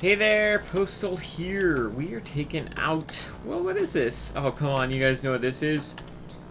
Hey there, Postal here. We are taking out... Well, what is this? Oh, come on, you guys know what this is?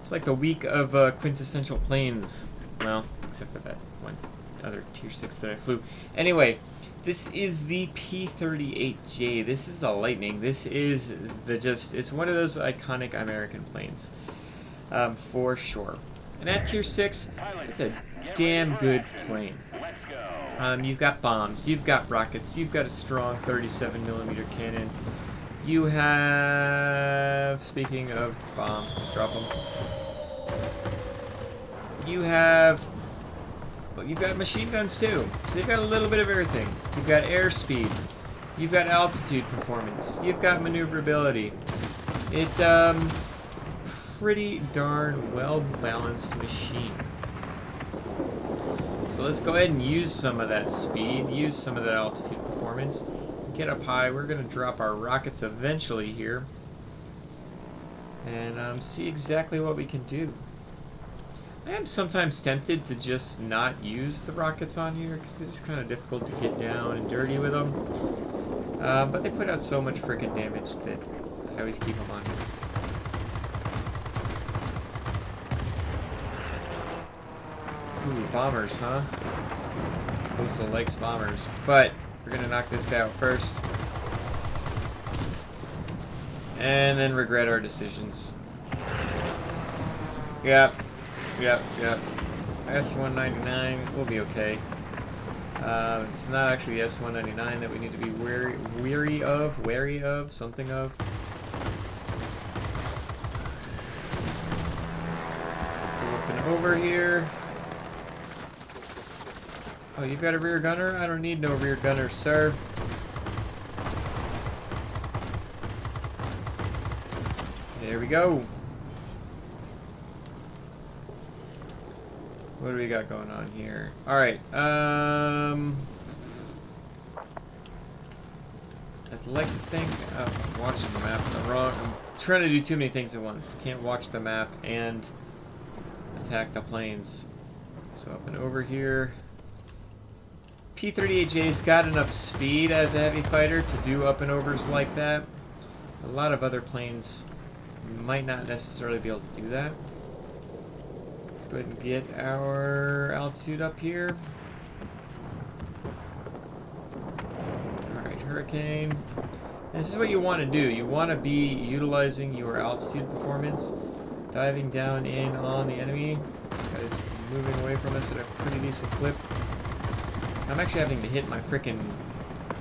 It's like the week of quintessential planes. Well, except for that one other Tier 6 that I flew. Anyway, this is the P-38J. This is the Lightning. This is the it's one of those iconic American planes. For sure. And at Tier 6, it's a damn good plane. You've got bombs, you've got rockets, you've got a strong 37mm cannon. You have, speaking of bombs, let's drop them. You've got machine guns too. So you've got a little bit of everything. You've got airspeed, you've got altitude performance, you've got maneuverability. It's pretty darn well balanced machine. So let's go ahead and use some of that speed, use some of that altitude performance, get up high. We're going to drop our rockets eventually here and see exactly what we can do. I am sometimes tempted to just not use the rockets on here because it's just kind of difficult to get down and dirty with them. But they put out so much freaking damage that I always keep them on here. Ooh, bombers, huh? Postal likes bombers. But we're gonna knock this guy out first. And then regret our decisions. Yep. S-199 will be okay. It's not actually the S-199 that we need to be wary of, something of. Let's go up and over here. Oh, you've got a rear gunner? I don't need no rear gunner, sir. There we go. What do we got going on here? Alright, I'd like to think... I'm watching the map. I'm trying to do too many things at once. Can't watch the map and attack the planes. So up and over here. P-38J's got enough speed as a heavy fighter to do up and overs like that. A lot of other planes might not necessarily be able to do that. Let's go ahead and get our altitude up here. Alright, Hurricane. And this is what you want to do. You want to be utilizing your altitude performance, diving down in on the enemy. This guy's moving away from us at a pretty decent clip. I'm actually having to hit my frickin'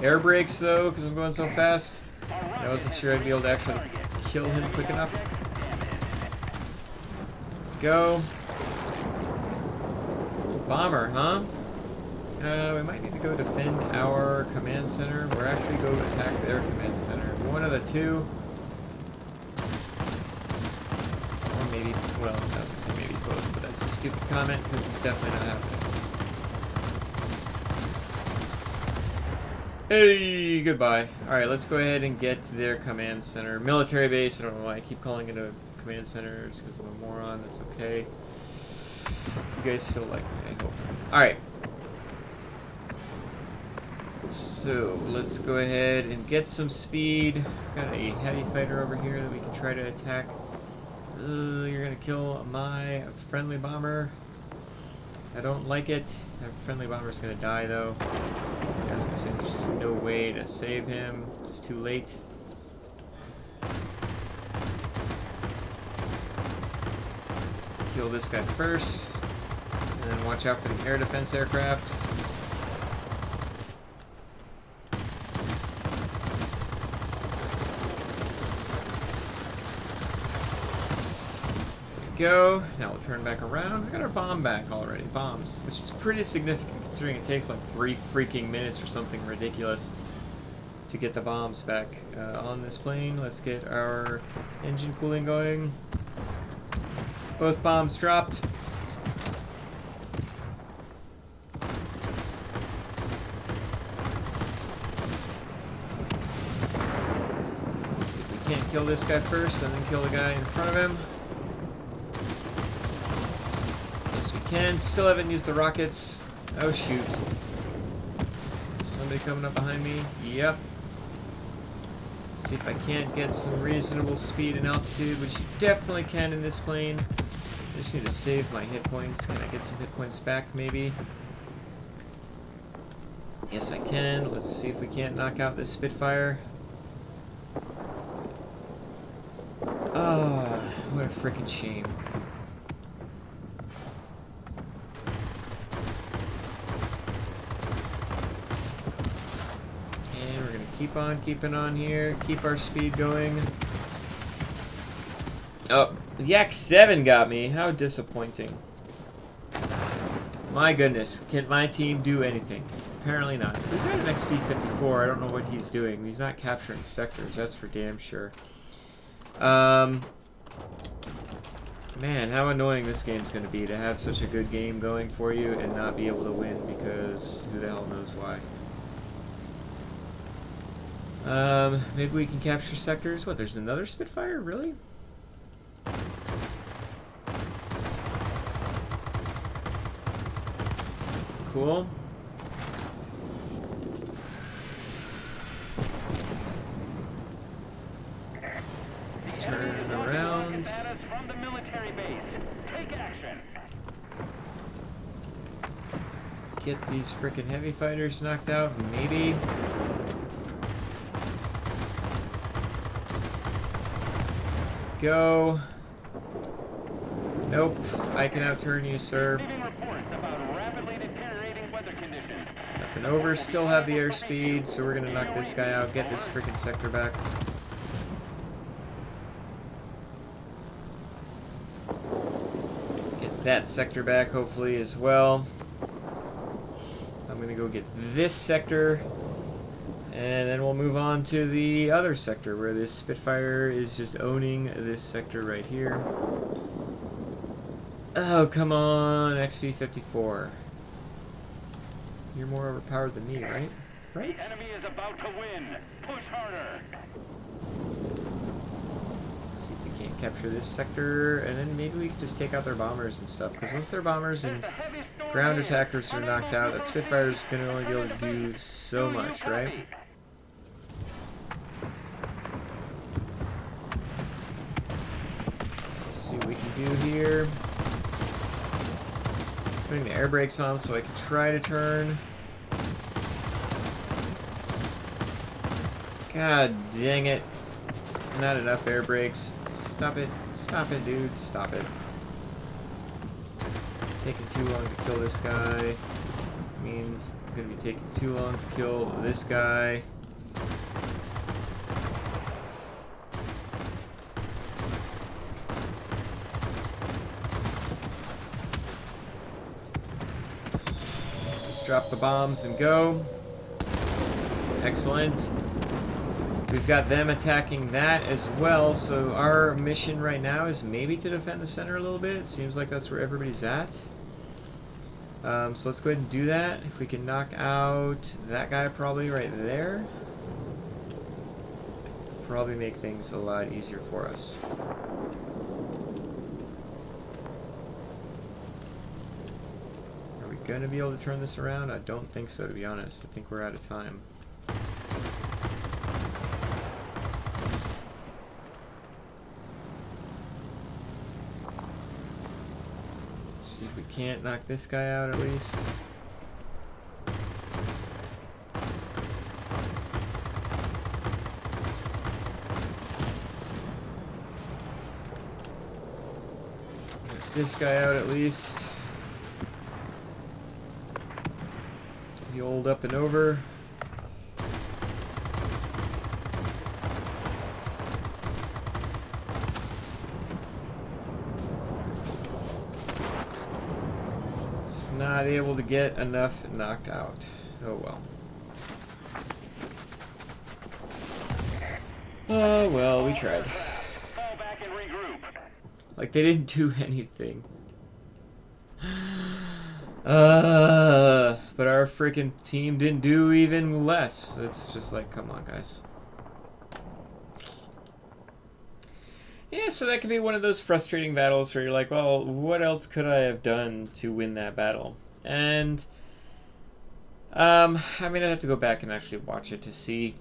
air brakes though, because I'm going so fast. I wasn't sure I'd be able to actually kill him quick enough. Go. Bomber, huh? We might need to go defend our command center, or actually go attack their command center. One of the two. Or maybe, well, I was gonna say maybe both, but that's a stupid comment, because it's definitely not happening. Hey, goodbye. Alright, let's go ahead and get to their command center. Military base, I don't know why I keep calling it a command center, just because I'm a moron, that's okay. You guys still like me, I hope. Alright. So, let's go ahead and get some speed. Got a heavy fighter over here that we can try to attack. You're gonna kill my friendly bomber. I don't like it. That friendly bomber's gonna die though. I was gonna say there's just no way to save him. It's too late. Kill this guy first. And then watch out for the air defense aircraft. Go. Now we'll turn back around. We got our bomb back already. Bombs, which is pretty significant considering it takes like 3 freaking minutes or something ridiculous to get the bombs back on this plane. Let's get our engine cooling going. Both bombs dropped. Let's see if we can't kill this guy first and then kill the guy in front of him. Can still haven't used the rockets. Oh shoot. Somebody coming up behind me? Yep. See if I can't get some reasonable speed and altitude, which you definitely can in this plane. I just need to save my hit points. Can I get some hit points back, maybe? Yes, I can. Let's see if we can't knock out this Spitfire. Oh, what a freaking shame. And we're going to keep on keeping on here. Keep our speed going. Oh, the Yak 7 got me. How disappointing. My goodness. Can my team do anything? Apparently not. We've got an XP-54. I don't know what he's doing. He's not capturing sectors. That's for damn sure. Man, how annoying this game's going to be to have such a good game going for you and not be able to win because who the hell knows why. Maybe we can capture sectors. What, there's another Spitfire? Really? Cool. Let's turn it around. From the military base. Take action. Get these frickin' heavy fighters knocked out, maybe. Go. Nope. I can outturn you, sir. Up and over. Still have the airspeed, so we're gonna knock this guy out. Get this frickin' sector back. Get that sector back, hopefully, as well. I'm gonna go get this sector. And then we'll move on to the other sector where this Spitfire is just owning this sector right here. Oh, come on, XP-54. You're more overpowered than me, right? Right? The enemy is about to win. Push harder. Let's see if we can't capture this sector, and then maybe we can just take out their bombers and stuff. Because once their bombers and ground attackers are knocked out, that Spitfire is going to only be able to do so much, right? Let's see what we can do here. Putting the air brakes on so I can try to turn. God dang it. Not enough air brakes. Stop it. Stop it, dude. Stop it. Taking too long to kill this guy. Means I'm going to be taking too long to kill this guy. Drop the bombs and go. Excellent. We've got them attacking that as well, so our mission right now is maybe to defend the center a little bit. It seems like that's where everybody's at. So let's go ahead and do that. If we can knock out that guy probably right there. Probably make things a lot easier for us. Gonna be able to turn this around? I don't think so, to be honest. I think we're out of time. Let's see if we can't knock this guy out at least. Knock this guy out at least. The old up and over. Just not able to get enough knocked out. Oh well. Oh well, we tried. Fall back and regroup. Like they didn't do anything. But our freaking team didn't do even less. It's just like, come on, guys. Yeah, so that could be one of those frustrating battles where you're like, well, what else could I have done to win that battle? And, I mean, I'd have to go back and actually watch it to see.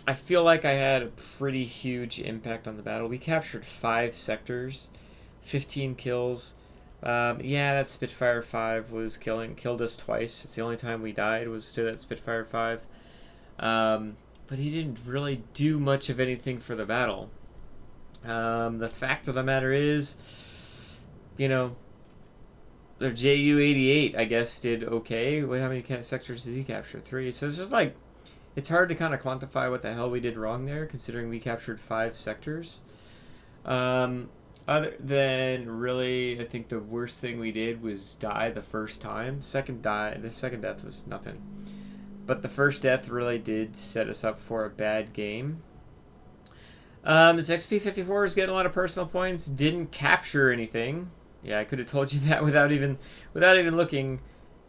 I feel like I had a pretty huge impact on the battle. We captured 5 sectors, 15 kills. Yeah, that Spitfire 5 was killed us twice. It's the only time we died was to that Spitfire 5. But he didn't really do much of anything for the battle. The fact of the matter is, you know, their Ju-88, I guess, did okay. How many sectors did he capture? 3. So it's just like, it's hard to kind of quantify what the hell we did wrong there, considering we captured 5 sectors. Other than really, I think the worst thing we did was die the first time. The second death was nothing. But the first death really did set us up for a bad game. This XP-54 is getting a lot of personal points. Didn't capture anything. Yeah, I could have told you that without even looking.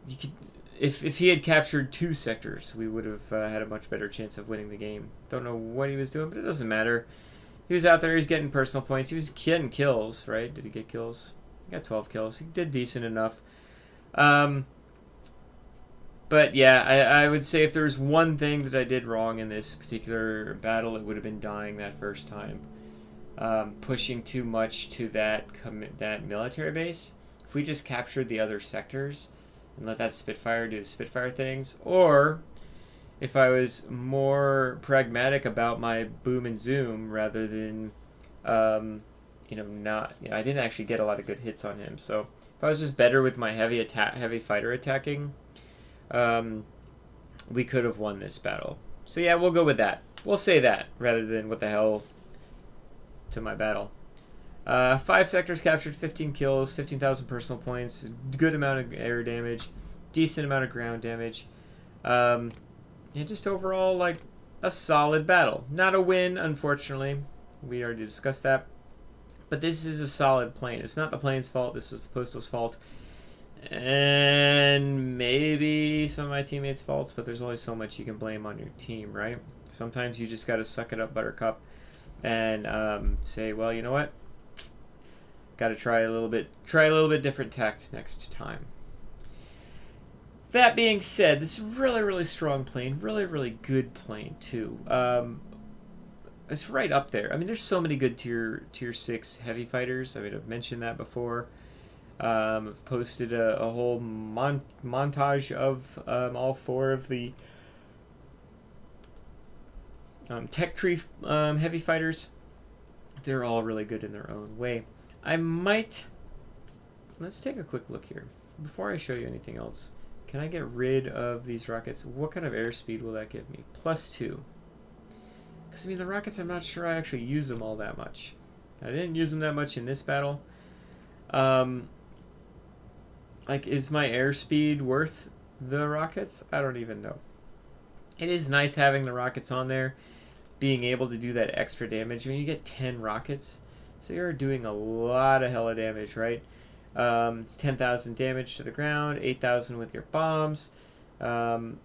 You could, if he had captured 2 sectors, we would have had a much better chance of winning the game. Don't know what he was doing, but it doesn't matter. He was out there. He was getting personal points. He was getting kills, right? Did he get kills? He got 12 kills. He did decent enough. But yeah, I would say if there was one thing that I did wrong in this particular battle, it would have been dying that first time. Pushing too much to that military base. If we just captured the other sectors and let that Spitfire do the Spitfire things, or if I was more pragmatic about my boom and zoom rather than, I didn't actually get a lot of good hits on him. So if I was just better with my heavy fighter attacking, we could have won this battle. So yeah, we'll go with that. We'll say that rather than what the hell to my battle. 5 sectors captured, 15 kills, 15,000 personal points, good amount of air damage, decent amount of ground damage. And just overall, like, a solid battle. Not a win, unfortunately. We already discussed that. But this is a solid plane. It's not the plane's fault. This was the Postal's fault. And maybe some of my teammates' faults, but there's only so much you can blame on your team, right? Sometimes you just got to suck it up, Buttercup, and say, well, you know what? Got to try a little bit different tact next time. That being said, this is really, really strong plane. Really, really good plane, too. It's right up there. I mean, there's so many good tier 6 heavy fighters. I mean, I've mentioned that before. I've posted a whole montage of all 4 of the tech tree heavy fighters. They're all really good in their own way. Let's take a quick look here. Before I show you anything else, can I get rid of these rockets? What kind of airspeed will that give me? +2. Because, I mean, the rockets, I'm not sure I actually use them all that much. I didn't use them that much in this battle. Like, is my airspeed worth the rockets? I don't even know. It is nice having the rockets on there, being able to do that extra damage. I mean, you get 10 rockets, so you're doing a lot of hella damage, right? It's 10,000 damage to the ground, 8,000 with your bombs. The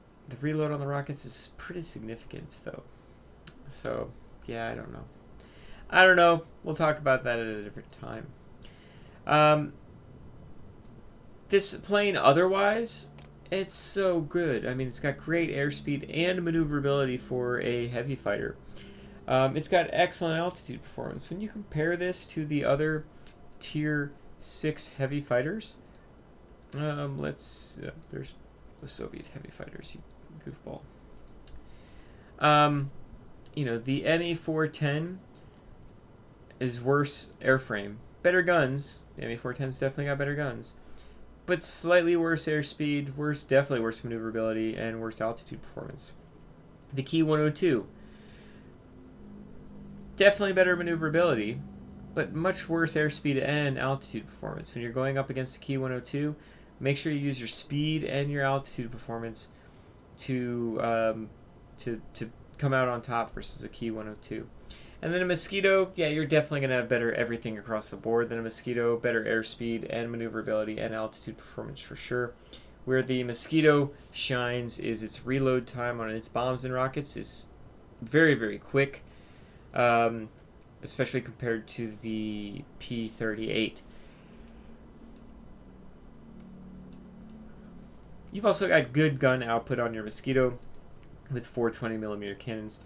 reload on the rockets is pretty significant, though. So, yeah, I don't know. We'll talk about that at a different time. This plane, otherwise, it's so good. I mean, it's got great airspeed and maneuverability for a heavy fighter. It's got excellent altitude performance. When you compare this to the other tier 6 heavy fighters, there's the Soviet heavy fighters, you goofball. The Me-410 is worse airframe. Better guns. The Me-410's definitely got better guns. But slightly worse airspeed, definitely worse maneuverability, and worse altitude performance. The Ki-102, definitely better maneuverability, but much worse airspeed and altitude performance. When you're going up against the Ki-102, make sure you use your speed and your altitude performance to come out on top versus a Ki-102. And then a Mosquito, yeah, you're definitely going to have better everything across the board than a Mosquito, better airspeed and maneuverability and altitude performance for sure. Where the Mosquito shines is its reload time on its bombs and rockets is very, very quick, especially compared to the P-38. You've also got good gun output on your Mosquito with 420mm cannons.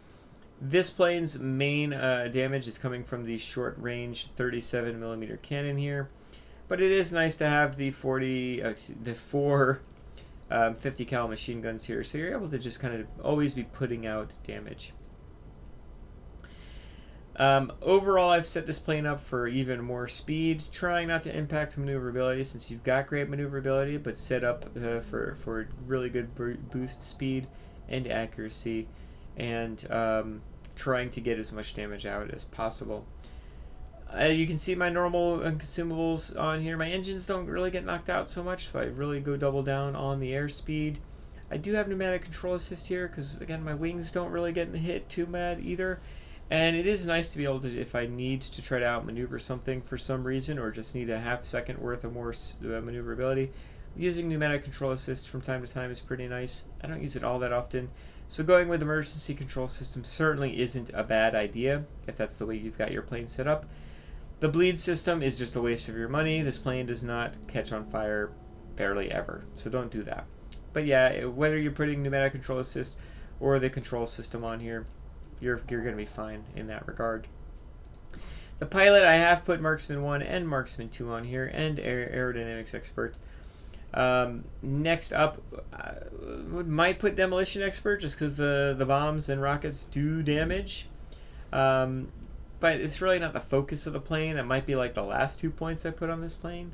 This plane's main damage is coming from the short-range 37mm cannon here, but it is nice to have the four 50 cal machine guns here, so you're able to just kind of always be putting out damage. Overall, I've set this plane up for even more speed, trying not to impact maneuverability since you've got great maneuverability, but set up for really good boost speed and accuracy, and trying to get as much damage out as possible. You can see my normal consumables on here. My engines don't really get knocked out so much, so I really go double down on the airspeed. I do have pneumatic control assist here because, again, my wings don't really get hit too bad either. And it is nice to be able to, if I need to try to outmaneuver something for some reason or just need a half second worth of more maneuverability, using pneumatic control assist from time to time is pretty nice. I don't use it all that often. So going with emergency control system certainly isn't a bad idea if that's the way you've got your plane set up. The bleed system is just a waste of your money. This plane does not catch on fire barely ever, so don't do that. But yeah, whether you're putting pneumatic control assist or the control system on here, you're going to be fine in that regard. The pilot, I have put Marksman 1 and Marksman 2 on here, and Aerodynamics Expert. Next up, might put Demolition Expert just because the bombs and rockets do damage. But it's really not the focus of the plane. It might be like the last 2 points I put on this plane.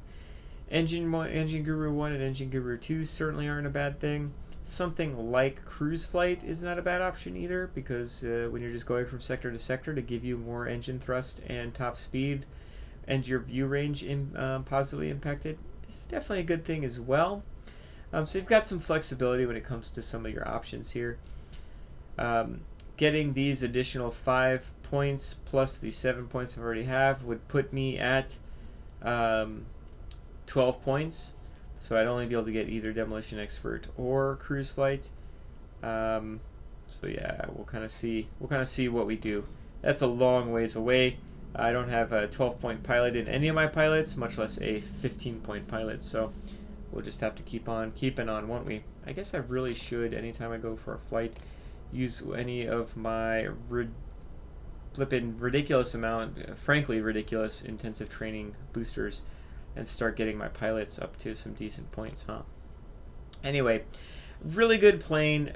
Engine Guru 1 and Engine Guru 2 certainly aren't a bad thing. Something like Cruise Flight is not a bad option either, because when you're just going from sector to sector to give you more engine thrust and top speed and your view range positively impacted, it's definitely a good thing as well. So you've got some flexibility when it comes to some of your options here. Getting these additional 5 points plus the 7 points I already have would put me at 12 points. So I'd only be able to get either Demolition Expert or Cruise Flight. So yeah, we'll kind of see what we do. That's a long ways away. I don't have a 12-point pilot in any of my pilots, much less a 15-point pilot. So we'll just have to keep on keeping on, won't we? I guess I really should, anytime I go for a flight, use any of my flippin' ridiculous amount, frankly ridiculous intensive training boosters, and start getting my pilots up to some decent points, huh? Anyway, really good plane.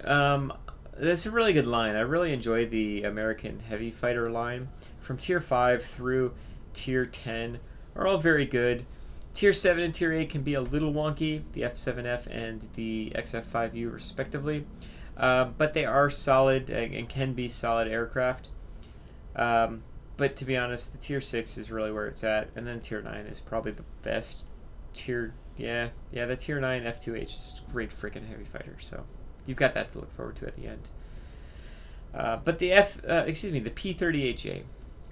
That's a really good line. I really enjoy the American Heavy Fighter line. From Tier 5 through Tier 10 are all very good. Tier 7 and Tier 8 can be a little wonky, the F7F and the XF5U respectively, but they are solid and can be solid aircraft. But to be honest, the Tier 6 is really where it's at, and then Tier 9 is probably the best tier. Yeah, the Tier 9 F2H is a great freaking heavy fighter, so you've got that to look forward to at the end. But the P-38J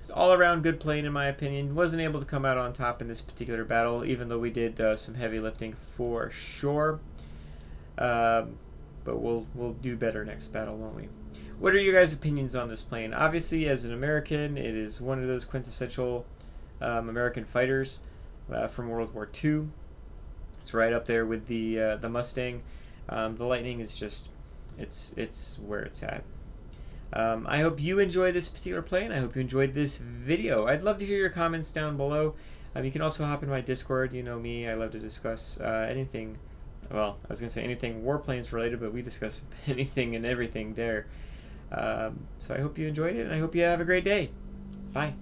is all around good plane in my opinion. Wasn't able to come out on top in this particular battle, even though we did some heavy lifting for sure. But we'll do better next battle, won't we? What are your guys' opinions on this plane? Obviously, as an American, it is one of those quintessential American fighters from World War II. It's right up there with the Mustang. The Lightning is just, it's where it's at. I hope you enjoyed this particular plane. I hope you enjoyed this video. I'd love to hear your comments down below. You can also hop in my Discord. You know me. I love to discuss anything. Well, I was going to say anything Warplanes related, but we discuss anything and everything there. So I hope you enjoyed it, and I hope you have a great day. Bye.